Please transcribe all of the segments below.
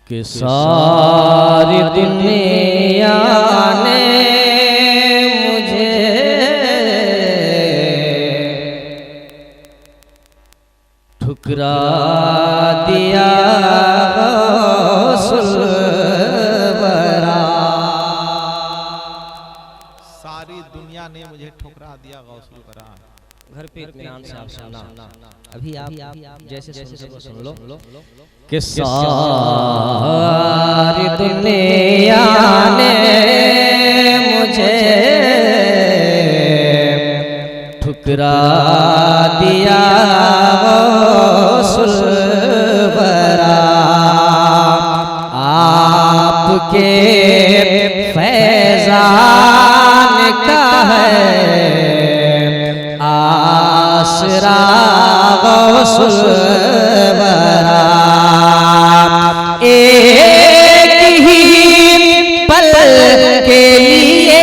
कि सारी दुनिया ने मुझे ठुकरा दिया गौसुलवरा। सारी दुनिया ने मुझे ठुकरा दिया गौसुलवरा। घर पे इत्मीनान से आप सुनना, अभी आप जैसे सुन लो कि सारी दुनिया ने मुझे ठुकरा दिया गौसुलवरा। आपके फैज़ान का है आसरा गौसुलवरा। एक ही पल के लिए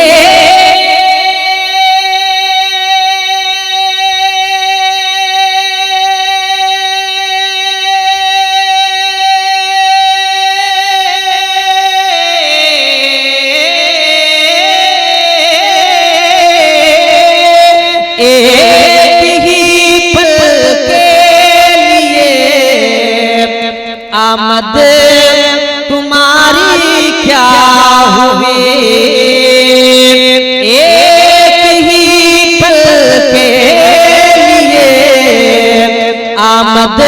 आमद तुम्हारी क्या हुई। एक ही पल के लिए आमद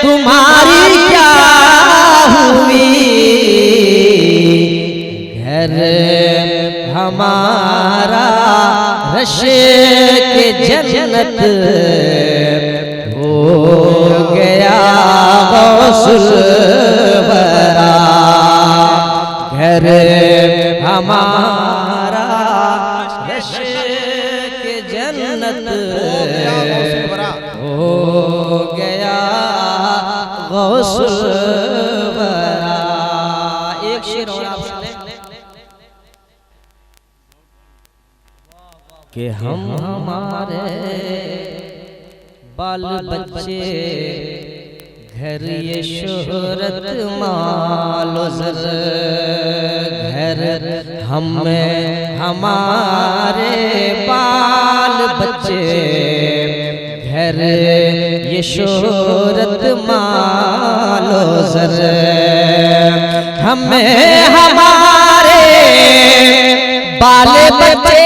तुम्हारी क्या हुई। घर हमारा रशे के जन्नत हो गया गौसुलवरा। घर हमारा रश्क जन्नत हो गया गौसुलवरा। एक शेर और आप सुने कि हम हमारे बाल बच्चे घर ये शोहरत मालो ज़र। घर हमें हमारे बाल बच्चे घर ये शोहरत मालो ज़र। हमें हमारे बाल बच्चे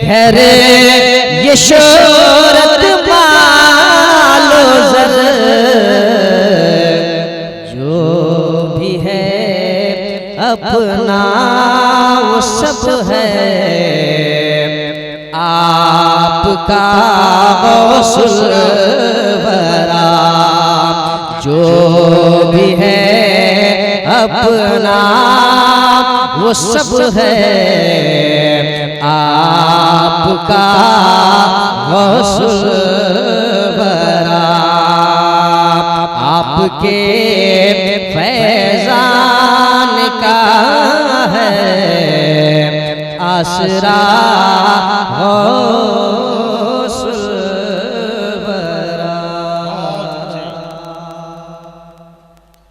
घर ये शोहरत मालो ज़र। जो भी है अपना वो सब है आपका गौसुलवरा। जो भी है अपना वो सब है आपका गौसुलवरा। आपके फैज़ान का है आसरा